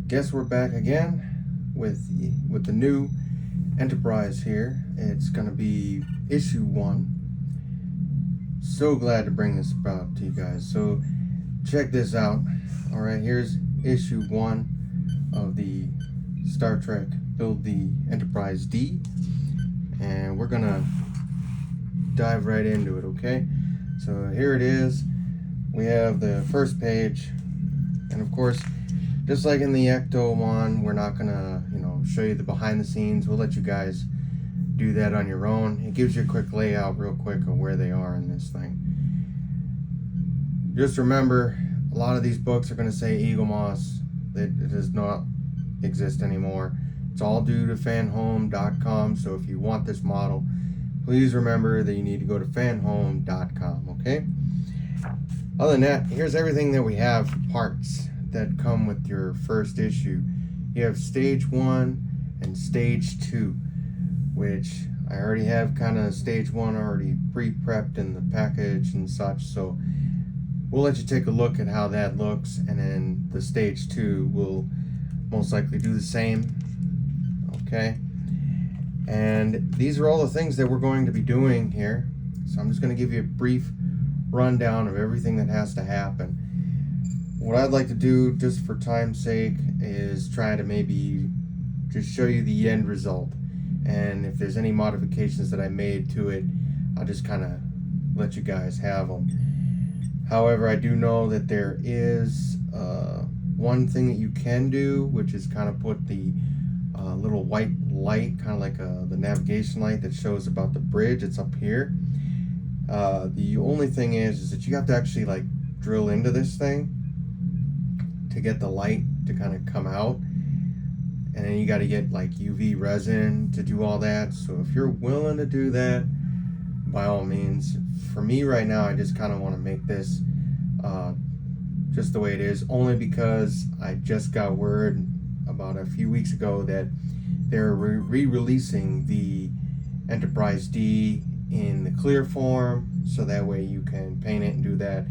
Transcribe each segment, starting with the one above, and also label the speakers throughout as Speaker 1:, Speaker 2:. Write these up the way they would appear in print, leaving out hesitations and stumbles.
Speaker 1: Guess we're back again with the new Enterprise here. It's gonna be issue 1. So glad to bring this about to you guys. So check this out. All right, here's issue 1 of the Star Trek Build the Enterprise D, and we're gonna dive right into it. Okay, so here it is. We have the first page, and of course, just like in the Ecto one, we're not gonna, show you the behind the scenes. We'll let you guys do that on your own. It gives you a quick layout real quick of where they are in this thing. Just remember, a lot of these books are gonna say Eaglemoss. It does not exist anymore. It's all due to fanhome.com. So if you want this model, please remember that you need to go to fanhome.com, okay? Other than that, here's everything that we have for parts that come with your first issue. You have stage 1 and stage 2, which I already have kind of stage 1 already pre-prepped in the package and such, so we'll let you take a look at how that looks, and then the stage 2 will most likely do the same. Okay, and these are all the things that we're going to be doing here, so I'm just going to give you a brief rundown of everything that has to happen. What I'd like to do, just for time's sake, is try to maybe just show you the end result, and if there's any modifications that I made to it, I'll just kind of let you guys have them. However, I do know that there is one thing that you can do, which is kind of put the little white light, kind of like the navigation light that shows about the bridge. It's up here. The only thing is that you have to actually like drill into this thing to get the light to kind of come out, and then you got to get like UV resin to do all that. So if you're willing to do that, by all means. For me right now, I just kind of want to make this just the way it is, only because I just got word about a few weeks ago that they're re-releasing the Enterprise D in the clear form, so that way you can paint it and do that.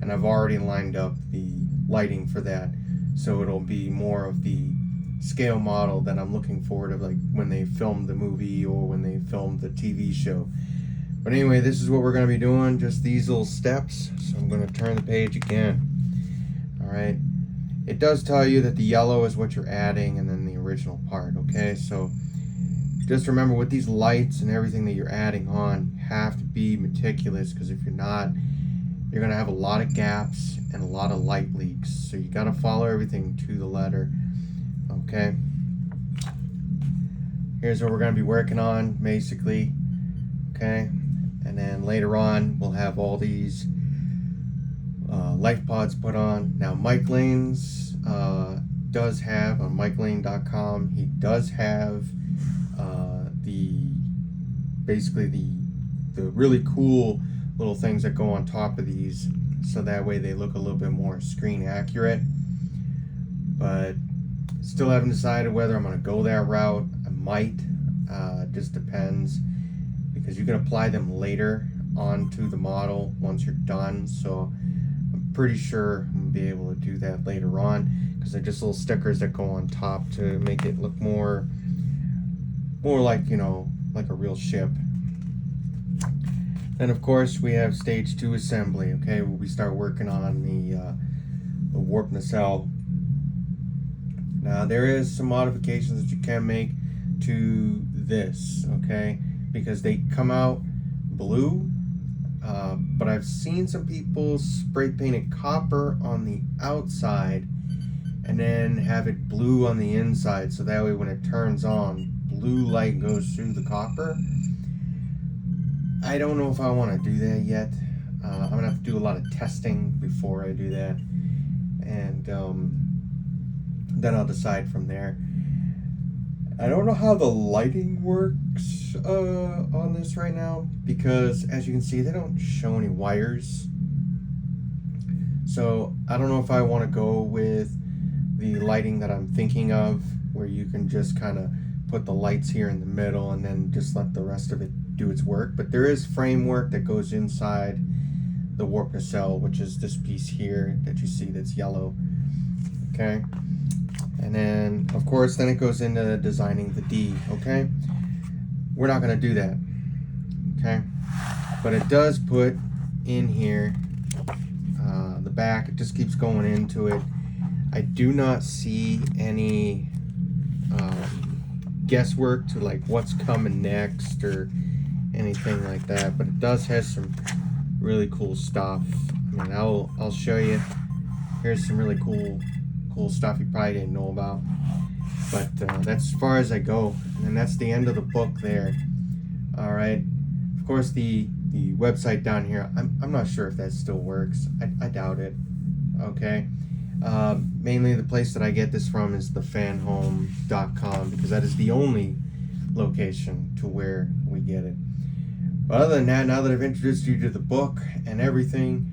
Speaker 1: And I've already lined up the lighting for that, so it'll be more of the scale model that I'm looking forward to, like when they filmed the movie or when they filmed the TV show. But anyway, this is what we're going to be doing, just these little steps. So I'm going to turn the page again. All right. It does tell you that the yellow is what you're adding and then the original part, okay? So just remember, with these lights and everything that you're adding on, you have to be meticulous, because if you're not, you're going to have a lot of gaps and a lot of light leaks. So you got to follow everything to the letter, okay? Here's what we're going to be working on, basically, okay? And then later on, we'll have all these life pods put on. Now, Mike Lanes does have, on MikeLane.com, he does have basically the really cool little things that go on top of these, so that way they look a little bit more screen accurate. But still haven't decided whether I'm going to go that route. I might. Just depends, because you can apply them later onto the model once you're done. So I'm pretty sure I'm gonna be able to do that later on, because they're just little stickers that go on top to make it look more like, like a real ship. Then of course we have stage 2 assembly, okay, where we start working on the warp nacelle. Now there is some modifications that you can make to this, okay, because they come out blue, but I've seen some people spray paint it copper on the outside and then have it blue on the inside, so that way when it turns on, blue light goes through the copper. I don't know if I want to do that yet. I'm gonna have to do a lot of testing before I do that, and then I'll decide from there. I don't know how the lighting works on this right now, because as you can see, they don't show any wires. So I don't know if I want to go with the lighting that I'm thinking of, where you can just kind of put the lights here in the middle and then just let the rest of it do its work. But there is framework that goes inside the warp nacelle, which is this piece here that you see that's yellow. Okay. And then, of course, then it goes into designing the D, okay? We're not going to do that, okay? But it does put in here the back. It just keeps going into it. I do not see any guesswork to like what's coming next or anything like that, but it does have some really cool stuff. I mean, I'll show you. Here's some really cool stuff you probably didn't know about, but that's as far as I go, and that's the end of the book there. All right, of course the website down here, I'm not sure if that still works. I doubt it. Okay. Mainly the place that I get this from is thefanhome.com, because that is the only location to where we get it. But other than that, now that I've introduced you to the book and everything,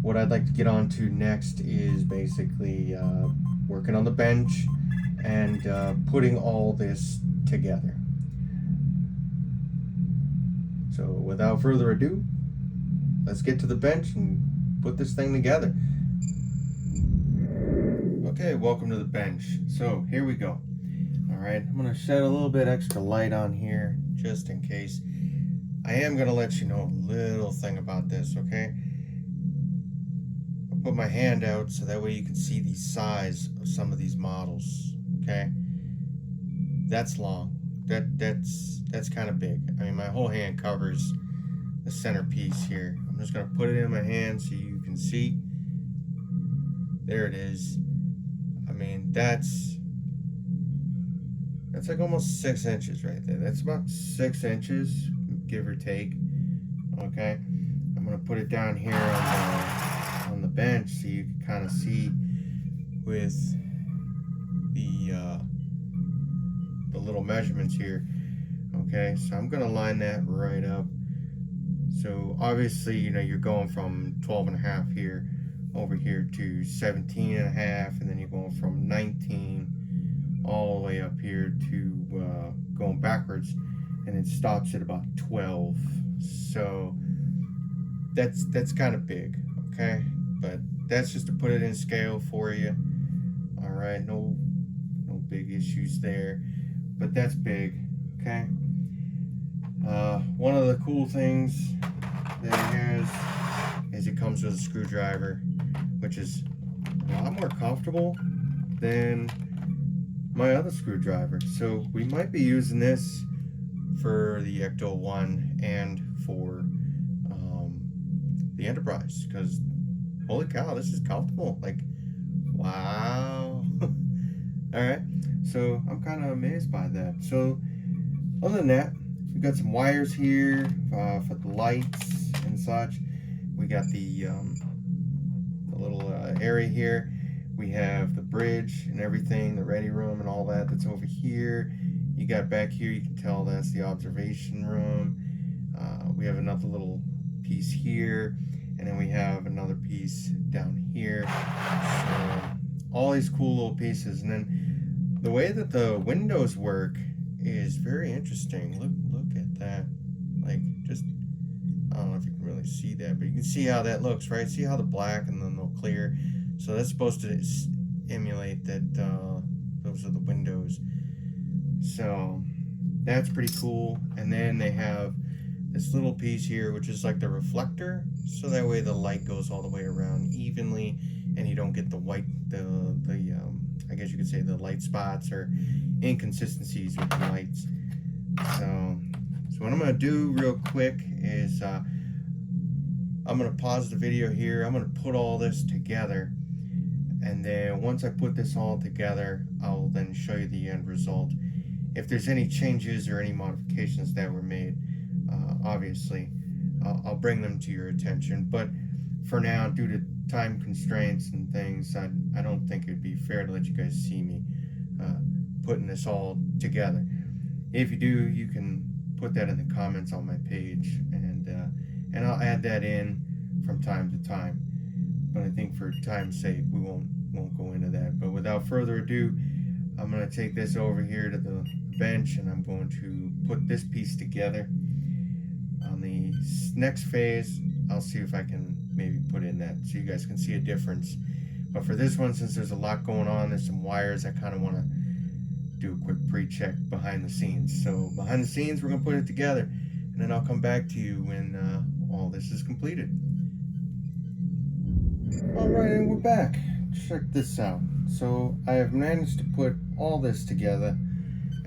Speaker 1: what I'd like to get on to next is basically working on the bench and putting all this together. So without further ado, let's get to the bench and put this thing together. Okay, welcome to the bench. So here we go. All right, I'm gonna shed a little bit extra light on here just in case. I am gonna let you know a little thing about this, okay? I'll put my hand out so that way you can see the size of some of these models, okay? That's long. That's kind of big. I mean, my whole hand covers the centerpiece here. I'm just gonna put it in my hand so you can see. There it is. I mean, that's like almost 6 inches right there. That's about 6 inches, give or take. Okay, I'm gonna put it down here on the bench so you can kind of see with the little measurements here. Okay, so I'm gonna line that right up. So obviously, you know, you're going from 12.5 here over here to 17.5, and then you're going from 19 all the way up here to going backwards, and it stops at about 12. So that's kind of big, okay? But that's just to put it in scale for you. All right, no big issues there, but that's big, okay? One of the cool things that it has is it comes with a screwdriver, which is a lot more comfortable than my other screwdriver. So we might be using this for the Ecto 1 and for the Enterprise, because holy cow, this is comfortable. Like, wow. All right, so I'm kind of amazed by that. So other than that, we got some wires here for the lights and such. We got the little area here. We have the bridge and everything, the ready room and all that that's over here. You got back here, you can tell that's the observation room. We have another little piece here, and then we have another piece down here. So all these cool little pieces. And then the way that the windows work is very interesting. Look at that. Like, just, I don't know if you can really see that, but you can see how that looks, right? See how the black and then the clear. So that's supposed to emulate that those are the windows. So that's pretty cool. And then they have this little piece here, which is like the reflector, so that way the light goes all the way around evenly, and you don't get the white, I guess you could say the light spots or inconsistencies with the lights. So what I'm gonna do real quick is I'm gonna pause the video here. I'm gonna put all this together, and then once I put this all together, I'll then show you the end result. If there's any changes or any modifications that were made, obviously I'll bring them to your attention. But for now, due to time constraints and things, I don't think it'd be fair to let you guys see me putting this all together. If you do, you can put that in the comments on my page, and I'll add that in from time to time. But I think for time's sake, we won't go into that. But without further ado, I'm going to take this over here to the bench, and I'm going to put this piece together. On the next phase, I'll see if I can maybe put in that so you guys can see a difference But for this one, since there's a lot going on, there's some wires, I kind of want to do a quick pre-check behind the scenes. So behind the scenes, we're going to put it together, and then I'll come back to you when all this is completed. Alright, and we're back. Check this out. So I have managed to put all this together,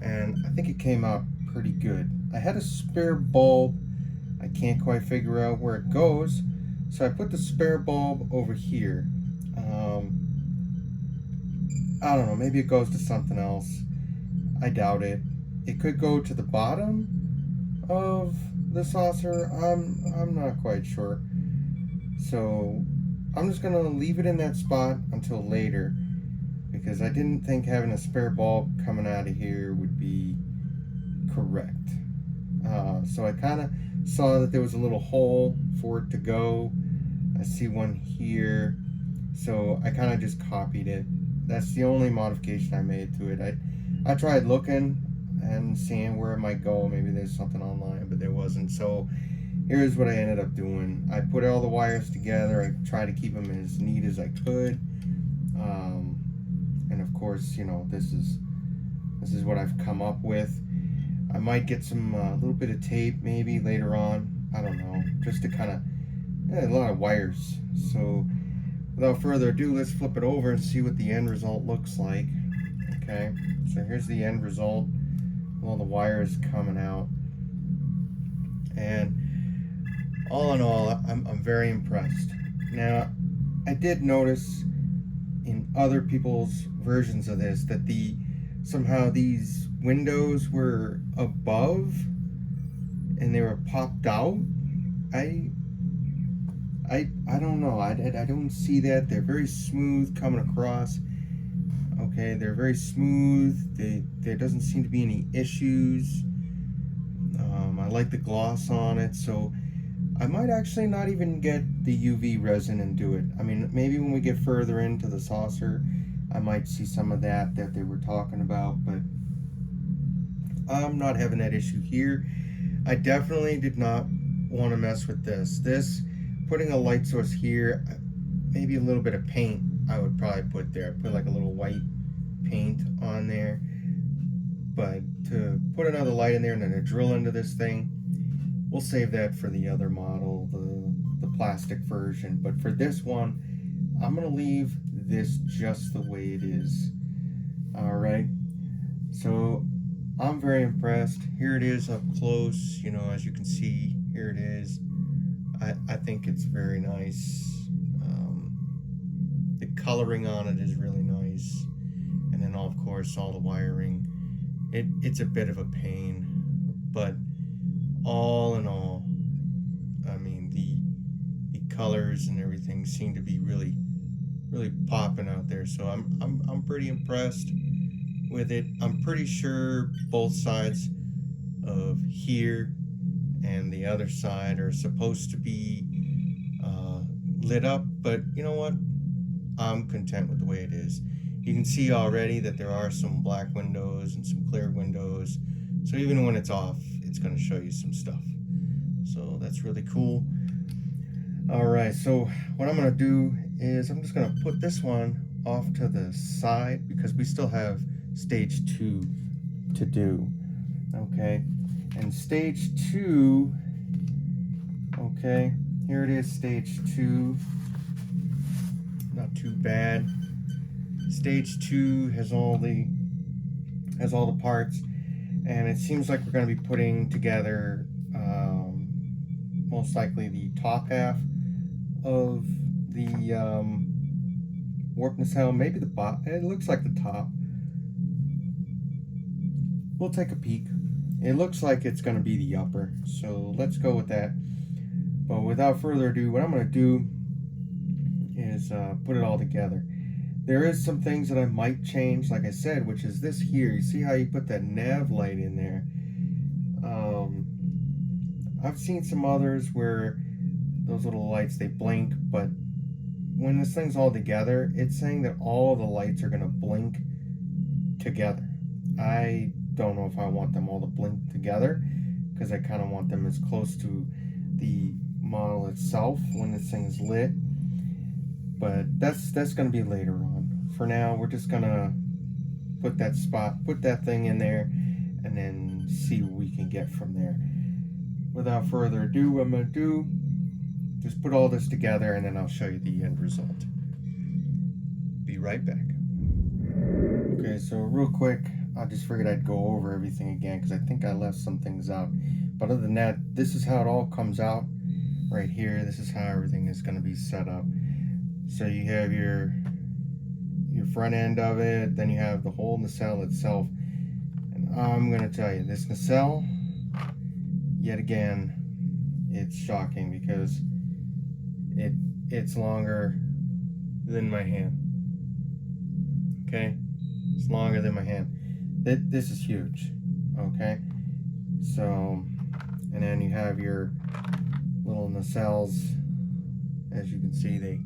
Speaker 1: and I think it came out pretty good. I had a spare bulb. I can't quite figure out where it goes, so I put the spare bulb over here. I don't know, maybe it goes to something else. I doubt it. It could go to the bottom of the saucer. I'm not quite sure. So I'm just gonna leave it in that spot until later, because I didn't think having a spare bulb coming out of here would be correct. So I kind of saw that there was a little hole for it to go. I see one here, so I kind of just copied it. That's the only modification I made to it. I tried looking and seeing where it might go. Maybe there's something online, but there wasn't. So here's what I ended up doing. I put all the wires together. I tried to keep them as neat as I could. And of course, you know, this is what I've come up with. I might get some little bit of tape maybe later on. I don't know, just to kind of a lot of wires. So without further ado, let's flip it over and see what the end result looks like. Okay, so here's the end result. All the wires coming out, and all in all, I'm very impressed. Now, I did notice in other people's versions of this that somehow these windows were above and they were popped out. I don't know. I don't see that. They're very smooth coming across. Okay, they're very smooth. There doesn't seem to be any issues. I like the gloss on it, so I might actually not even get the UV resin and do it. I mean, maybe when we get further into the saucer, I might see some of that they were talking about, but I'm not having that issue here. I definitely did not want to mess with this. Putting a light source here, maybe a little bit of paint I would probably put there. Put like a little white paint on there. But to put another light in there and then to drill into this thing, we'll save that for the other model, the plastic version. But for this one, I'm going to leave this just the way it is. Alright, so I'm very impressed. Here it is up close, you know, as you can see, here it is. I think it's very nice. The coloring on it is really nice. And then, of course, all the wiring. It's a bit of a pain, but all in all, I mean, the colors and everything seem to be really popping out there. So I'm pretty impressed with it. I'm pretty sure both sides of here and the other side are supposed to be lit up, but you know what? I'm content with the way it is. You can see already that there are some black windows and some clear windows. So even when it's off, it's going to show you some stuff. So that's really cool. Alright, so what I'm going to do is I'm just going to put this one off to the side because we still have stage 2 to do. Okay, and stage 2, okay, here it is, stage 2. Not too bad. Stage 2 has all the parts, and it seems like we're going to be putting together most likely the top half of the warp nacelle, maybe the bottom. It looks like the top. We'll take a peek. It looks like it's going to be the upper, so let's go with that. But without further ado, what I'm going to do is put it all together. There is some things that I might change, like I said, which is this here. You see how you put that nav light in there? I've seen some others where those little lights, they blink, but when this thing's all together, it's saying that all the lights are going to blink together. I don't know if I want them all to blink together, because I kind of want them as close to the model itself when this thing is lit. but that's going to be later on. For now, we're just going to put that thing in there, and then see what we can get from there. Without further ado, what I'm going to do, just put all this together, and then I'll show you the end result. Be right back. Okay, so real quick, I just figured I'd go over everything again because I think I left some things out. But other than that, this is how it all comes out right here. This is how everything is going to be set up. So you have your front end of it, then you have the whole nacelle itself. And I'm going to tell you, this nacelle, yet again, it's shocking because it's longer than my hand. Okay, it's longer than my hand. This is huge. Okay, so, and then you have your little nacelles. As you can see, they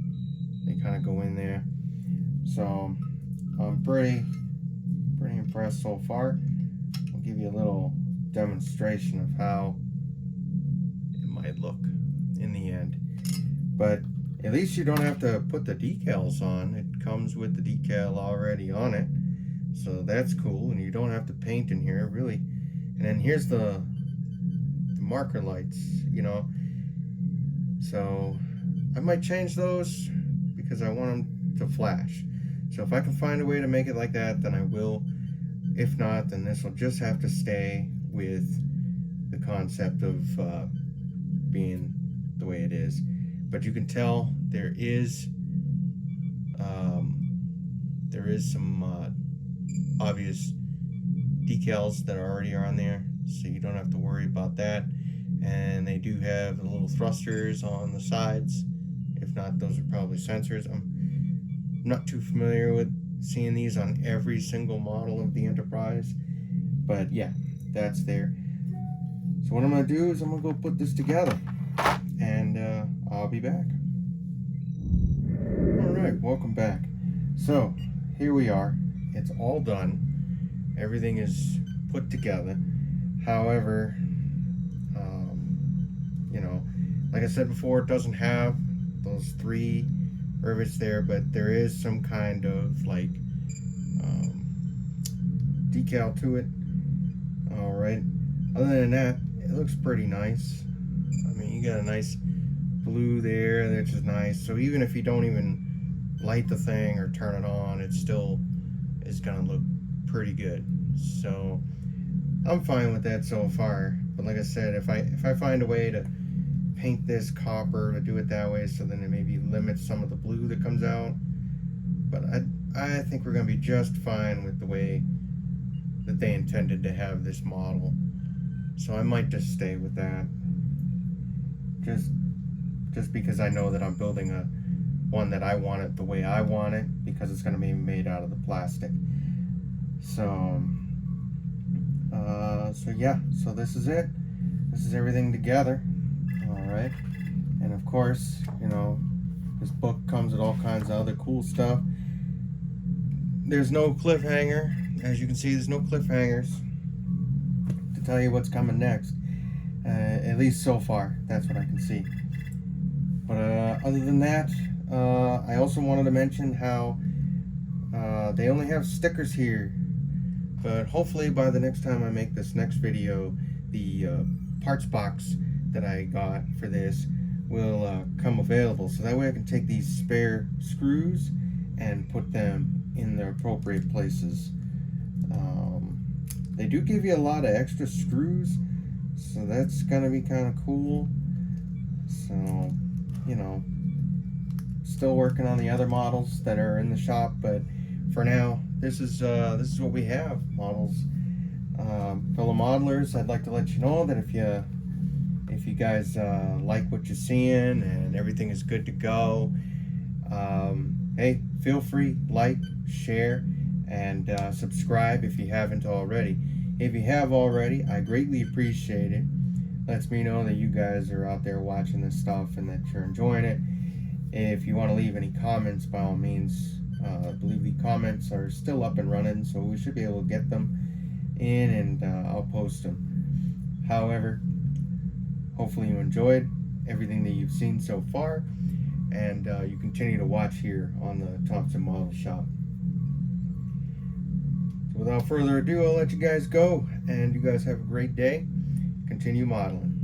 Speaker 1: kind of go in there. So I'm pretty impressed so far. I'll give you a little demonstration of how it might look in the end. But at least you don't have to put the decals on. It comes with the decal already on it, so that's cool. And you don't have to paint in here, really. And then here's the marker lights, you know. So I might change those because I want them to flash. So if I can find a way to make it like that, then I will. If not, then this will just have to stay with the concept of being the way it is. But you can tell there is some obvious decals that already are on there, so you don't have to worry about that. And they do have the little thrusters on the sides. If not, those are probably sensors. I'm not too familiar with seeing these on every single model of the Enterprise, but yeah, that's there. So what I'm going to do is I'm going to go put this together, and I'll be back. Alright, welcome back. So here we are. It's all done. Everything is put together. However, you know, like I said before, it doesn't have those 3 rivets there, but there is some kind of like decal to it. Alright, other than that, it looks pretty nice. I mean, you got a nice blue there, which is nice. So even if you don't even light the thing or turn it on, it still is gonna look pretty good. So I'm fine with that so far. But like I said, if I find a way to paint this copper, to do it that way, so then it maybe limits some of the blue that comes out. But I think we're gonna be just fine with the way that they intended to have this model. So I might just stay with that. Just because I know that I'm building one that I want it the way I want it, because it's gonna be made out of the plastic. So so yeah, so this is it. This is everything together. Alright. And of course, you know, this book comes with all kinds of other cool stuff. There's no cliffhanger. As you can see, there's no cliffhangers to tell you what's coming next. At least so far, that's what I can see. But other than that, I also wanted to mention how they only have stickers here. But hopefully by the next time I make this next video, the parts box that I got for this will come available. So that way I can take these spare screws and put them in their appropriate places. They do give you a lot of extra screws, so that's gonna be kind of cool. So, you know, still working on the other models that are in the shop, but for now, this is what we have. Models. Fellow modelers, I'd like to let you know that if you guys like what you're seeing and everything is good to go, hey, feel free, like, share, and subscribe if you haven't already. If you have already, I greatly appreciate it. Lets me know that you guys are out there watching this stuff and that you're enjoying it. If you want to leave any comments, by all means, I believe the comments are still up and running, so we should be able to get them in, and I'll post them. However, hopefully you enjoyed everything that you've seen so far, and you continue to watch here on the Thompson Model Shop. So without further ado, I'll let you guys go, and you guys have a great day. Continue modeling.